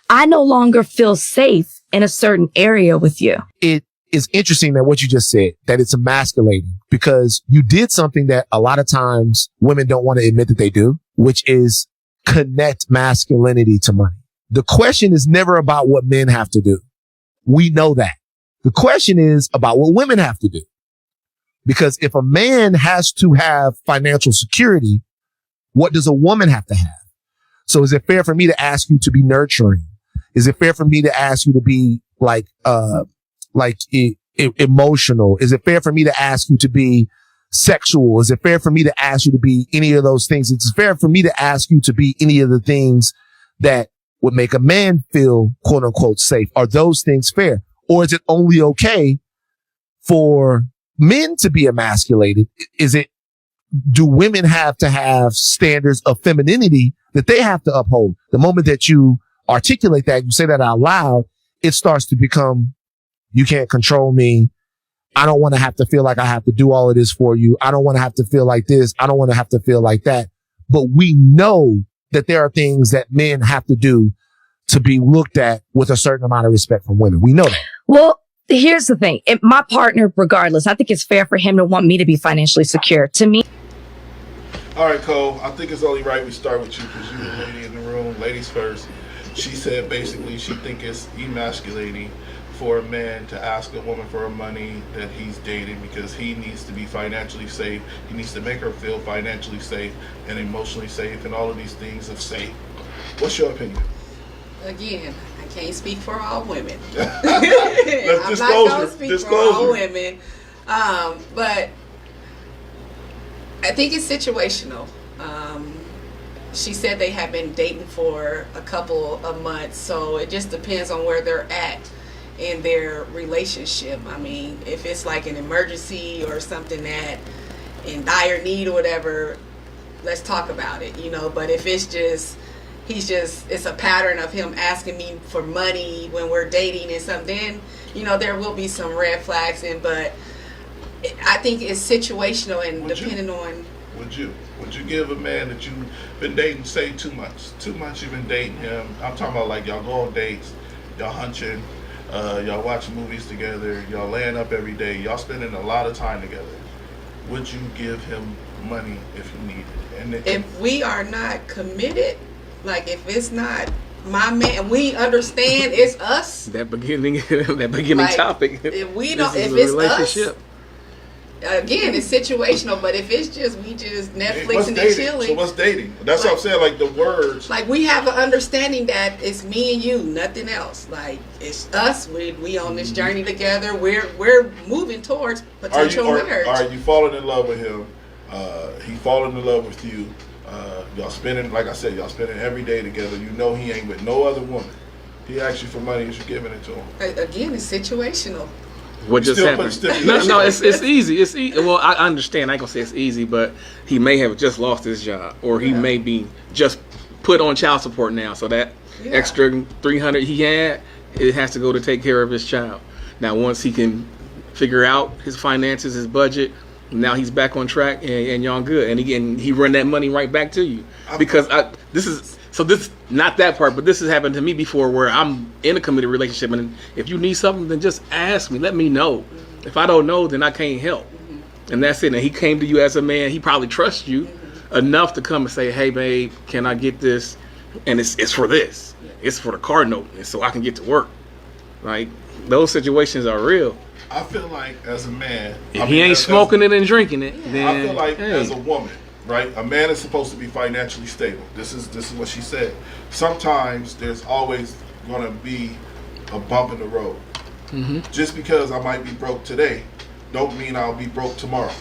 I no longer feel safe in a certain area with you. It is interesting that what you just said, that it's emasculating, because you did something that a lot of times women don't want to admit that they do, which is connect masculinity to money. The question is never about what men have to do. We know that. The question is about what women have to do. Because if a man has to have financial security, what does a woman have to have? So is it fair for me to ask you to be nurturing? Is it fair for me to ask you to be emotional? Is it fair for me to ask you to be sexual? Is it fair for me to ask you to be any of those things? It's fair for me to ask you to be any of the things that would make a man feel quote unquote safe. Are those things fair? Or is it only okay for men to be emasculated? Do women have to have standards of femininity that they have to uphold? The moment that you articulate that, you say that out loud, it starts to become, you can't control me. I don't want to have to feel like I have to do all of this for you. I don't want to have to feel like this. I don't want to have to feel like that. But we know that there are things that men have to do to be looked at with a certain amount of respect from women. We know that. Well, here's the thing. My partner, regardless, I think it's fair for him to want me to be financially secure. To me. All right, Cole, I think it's only right we start with you because you're the lady in the room. Ladies first. She said basically she think it's emasculating for a man to ask a woman for her money that he's dating because he needs to be financially safe. He needs to make her feel financially safe and emotionally safe and all of these things of safe. What's your opinion? Again, I can't speak for all women. Let's I'm not going to speak for all women. But I think it's situational. She said they have been dating for a couple of months, so it just depends on where they're at in their relationship. I mean, if it's like an emergency or something that in dire need or whatever, let's talk about it, But if it's just, it's a pattern of him asking me for money when we're dating and something, then, there will be some red flags but I think it's situational and depending on. Would you give a man that you've been dating, say 2 months? 2 months you've been dating him. I'm talking about like y'all go on dates, y'all hunching, y'all watch movies together, y'all laying up every day, y'all spending a lot of time together. Would you give him money if you need it? And if we are not committed, like if it's not my man, we understand it's us. That beginning like, topic. If we don't, if it's us. Again, it's situational, but if it's just we just Netflix and chilling. So what's dating? That's what I'm saying. Like the words. Like we have an understanding that it's me and you, nothing else. Like it's us. We on this journey together. We're moving towards potential marriage. Are you falling in love with him? He falling in love with you. Y'all spending, like I said, y'all spending every day together. You know he ain't with no other woman. He asks you for money, and you're giving it to him. Again, it's situational. What just happened? No, it's easy. It's easy. Well, I understand. I ain't gonna say it's easy, but he may have just lost his job, or he may be just put on child support now. So that extra $300 he had, it has to go to take care of his child. Now, once he can figure out his finances, his budget, now he's back on track, and y'all good. And he run that money right back to you because this is not that part, but this has happened to me before where I'm in a committed relationship, and if you need something, then just ask me, let me know. If I don't know, then I can't help. And that's it. And he came to you as a man, he probably trusts you enough to come and say, hey babe, can I get this? And it's for this. It's for the car note, and so I can get to work. Like, those situations are real. I feel like as a man, if he ain't smoking it and drinking it, then I feel like as a woman, right? A man is supposed to be financially stable. This is what she said. Sometimes there's always going to be a bump in the road. Just because I might be broke today, don't mean I'll be broke tomorrow.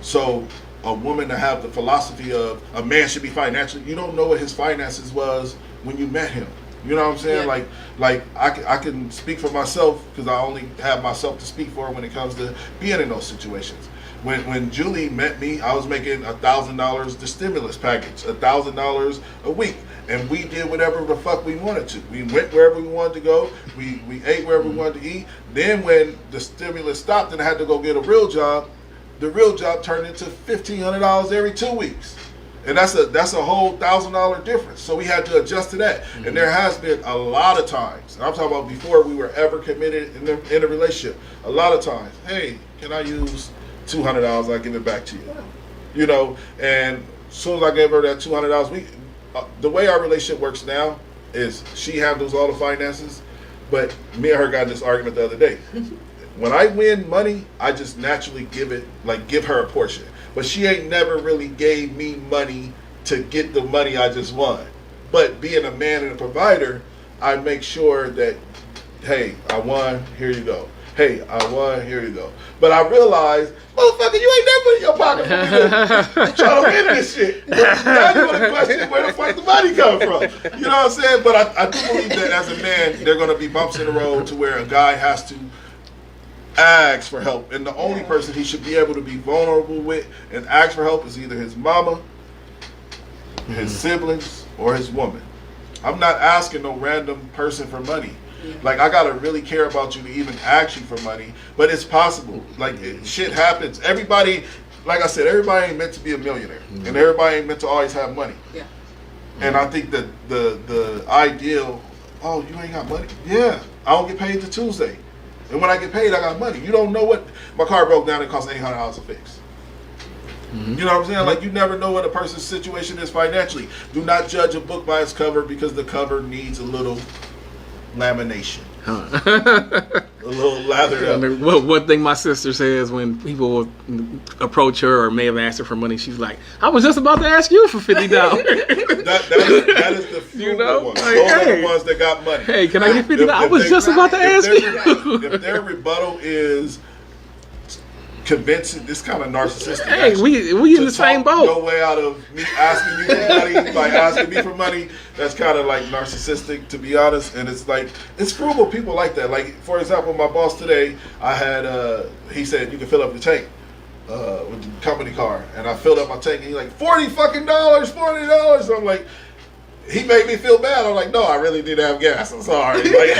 So a woman to have the philosophy of a man should be financially. You don't know what his finances was when you met him. You know what I'm saying? Yeah. Like I can speak for myself because I only have myself to speak for when it comes to being in those situations. When Julie met me, I was making $1,000 the stimulus package, $1,000 a week, and we did whatever the fuck we wanted to. We went wherever we wanted to go. We ate wherever we wanted to eat. Then when the stimulus stopped and I had to go get a real job, the real job turned into $1,500 every 2 weeks. And that's a whole $1,000 difference. So we had to adjust to that. Mm-hmm. And there has been a lot of times, and I'm talking about before we were ever committed in a relationship, a lot of times, hey, can I use $200? I'll give it back to you. You know, and as soon as I gave her that $200, the way our relationship works now is she handles all the finances, but me and her got in this argument the other day. When I win money, I just naturally give her a portion. But she ain't never really gave me money to get the money I just won. But being a man and a provider, I make sure that, hey, I won, here you go. Hey, I won, here you go. But I realized, motherfucker, you ain't never put in your pocket for me to try to win this shit. Now you want to question where the fuck the money come from. You know what I'm saying? But I do believe that as a man, there are going to be bumps in the road to where a guy has to ask for help, and the only person he should be able to be vulnerable with and ask for help is either his mama, his siblings, or his woman. I'm not asking no random person for money. Like, I gotta really care about you to even ask you for money, but it's possible. Like, shit happens. Everybody, like I said, everybody ain't meant to be a millionaire, and everybody ain't meant to always have money. Yeah. And I think that the ideal, oh, you ain't got money? Yeah, I don't get paid till Tuesday. And when I get paid, I got money. You don't know what my car broke down. It cost $800 to fix. Mm-hmm. You know what I'm saying? Like, you never know what a person's situation is financially. Do not judge a book by its cover because the cover needs a little lamination. A little lathered up. Well, one thing my sister says when people approach her or may have asked her for money, she's like, "I was just about to ask you for $50." that is the frugal ones. Like, those are hey, the ones that got money. Hey, can I get $50? I was just about to ask you. If their rebuttal is convincing, this kind of narcissistic. Hey, actually, we in the same boat. No way out of me asking you for money, like asking me for money. That's kind of like narcissistic, to be honest. And it's like, it's frugal people like that. Like, for example, my boss today, I had he said you can fill up the tank with the company car, and I filled up my tank, and he's like, $40. So I'm like, he made me feel bad. I'm like, no, I really did have gas. I'm sorry. Like,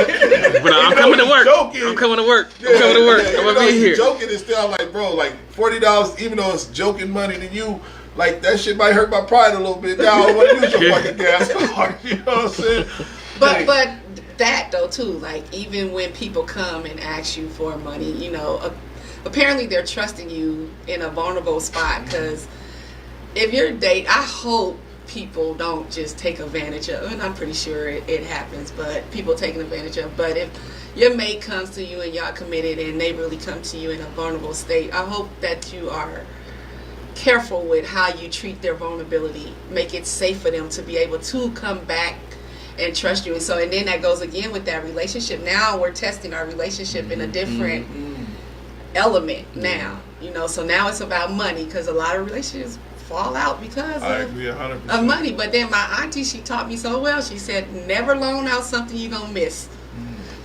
but I'm coming to work. I'm coming to work. I'm coming to work. I'm gonna be here. Joking is still, I'm like, bro, like $40, even though it's joking money to you, like, that shit might hurt my pride a little bit. Now I don't want to use your fucking gas card. You know what I'm saying? But that though too, like, even when people come and ask you for money, you know, apparently they're trusting you in a vulnerable spot. Because if you're I hope people don't just take advantage of, and I'm pretty sure it happens, but people taking advantage of. But if your mate comes to you and y'all committed and they really come to you in a vulnerable state, I hope that you are careful with how you treat their vulnerability. Make it safe for them to be able to come back and trust you. And so, and then that goes again with that relationship. Now we're testing our relationship in a different element now, you know. So now it's about money, because a lot of relationships fall out because I agree 100%. of money. But then my auntie, she taught me so well. She said, never loan out something you're gonna miss.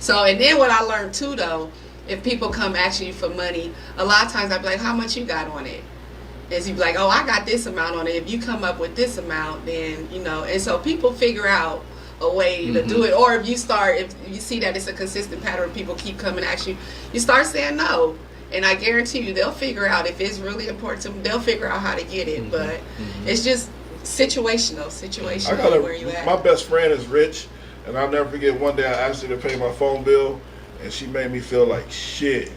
So, and then what I learned too though, if people come asking you for money, a lot of times I'd be like, how much you got on it? And she'd be like, oh, I got this amount on it. If you come up with this amount, then, you know. And so people figure out a way to do it. Or if you see that it's a consistent pattern, people keep coming at you, you start saying no. And I guarantee you, they'll figure out, if it's really important to them, they'll figure out how to get it. But it's just situational where you at. My best friend is rich, and I'll never forget one day I asked her to pay my phone bill, and she made me feel like shit.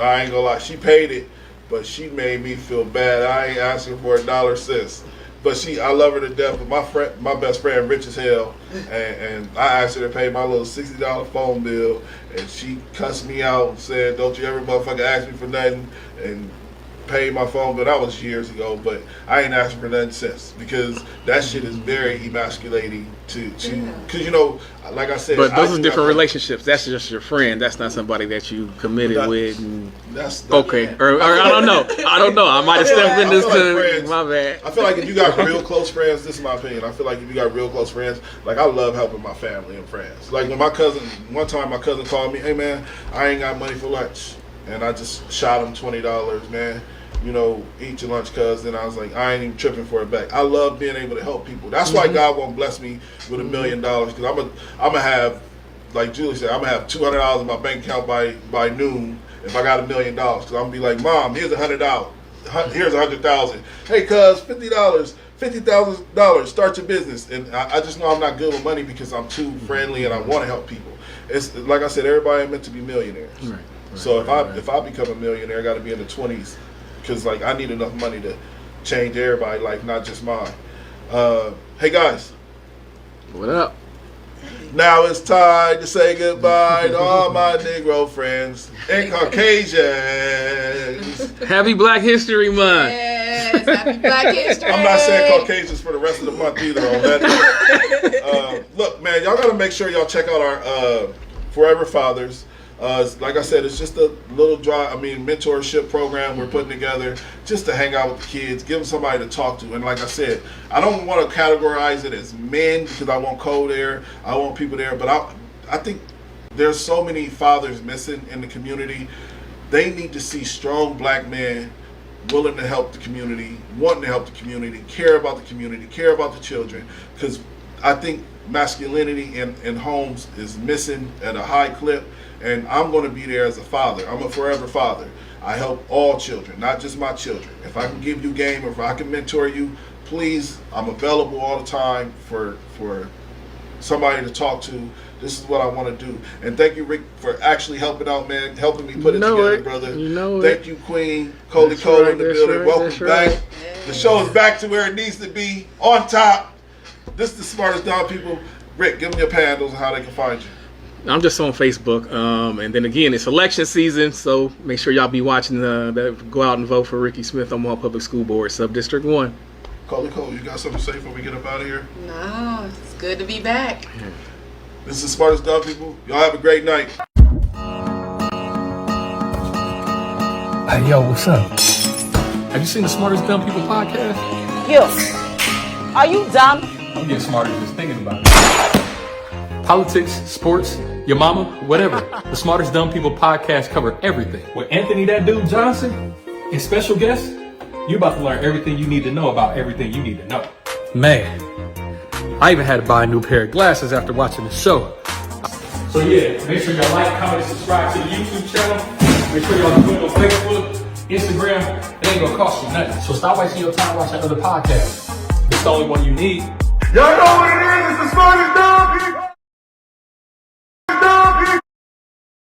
I ain't gonna lie, she paid it, but she made me feel bad. I ain't asking for $1.06. But I love her to death. But my best friend, rich as hell, and I asked her to pay my little $60 phone bill, and she cussed me out and said, "Don't you ever motherfucker ask me for nothing." And paid my phone bill. That was years ago, but I ain't asked for nothing since because that shit is very emasculating to because you know, like I said. But those are different relationships. That's just your friend. That's not somebody that you committed with. And, that's okay. Or I don't know. I might have stepped in this too. My bad. I feel like if you got real close friends, this is my opinion. I feel like if you got real close friends, like I love helping my family and friends. Like when one time my cousin called me, hey man, I ain't got money for lunch. And I just shot him $20, man. You know, eat your lunch, cuz. And I was like, I ain't even tripping for it back. I love being able to help people. That's why God won't bless me with $1 million, because I'm gonna have, like Julie said, I'm gonna have $200 in my bank account by noon if I got $1 million. Because I'm gonna be like, Mom, here's $100. Here's $100,000. Hey, cuz, $50. $50,000. Start your business. And I just know I'm not good with money because I'm too friendly and I want to help people. It's like I said, everybody ain't meant to be millionaires. Right. So if I become a millionaire, I got to be in the 20s, because like I need enough money to change everybody's life, not just mine. Hey guys, what up? Now it's time to say goodbye to all my Negro friends and Caucasians. Happy Black History Month. Yes, happy Black History. I'm not saying Caucasians for the rest of the month either on that. Look, man, y'all got to make sure y'all check out our Forever Fathers. Like I said, it's just a little mentorship program we're putting together just to hang out with the kids, give them somebody to talk to. And like I said, I don't want to categorize it as men because I want Cole there, I want people there, but I think there's so many fathers missing in the community. They need to see strong black men willing to help the community, wanting to help the community, care about the community, care about the children, because I think masculinity in homes is missing at a high clip. And I'm going to be there as a father. I'm a forever father. I help all children, not just my children. If I can give you game, or if I can mentor you, please, I'm available all the time for somebody to talk to. This is what I want to do. And thank you, Rick, for actually helping out, man, helping me put it together, brother. Thank you, Queen. Coley Cole in the building. Welcome back. The show is back to where it needs to be, on top. This is the Smartest Don People. Rick, give them your handles and how they can find you. I'm just on Facebook, and then again, it's election season, so make sure y'all be watching. Go out and vote for Ricky Smith, Omaha Public School Board, Sub-District 1. Coley Cole, you got something to say before we get up out of here? No, it's good to be back. This is the Smartest Dumb People. Y'all have a great night. Hey, yo, what's up? Have you seen the Smartest Dumb People podcast? Yo, are you dumb? I'm getting smarter just thinking about it. Politics, sports, your mama, whatever. The Smartest Dumb People podcast cover everything. With Anthony That Dude Johnson and special guests, you're about to learn everything you need to know about everything you need to know. Man, I even had to buy a new pair of glasses after watching the show. So yeah, make sure y'all like, comment, and subscribe to the YouTube channel. Make sure y'all do it on Facebook, Instagram. It ain't gonna cost you nothing. So stop wasting your time watching other podcasts. It's the only one you need. Y'all know what it is. It's the Smartest Dumb People.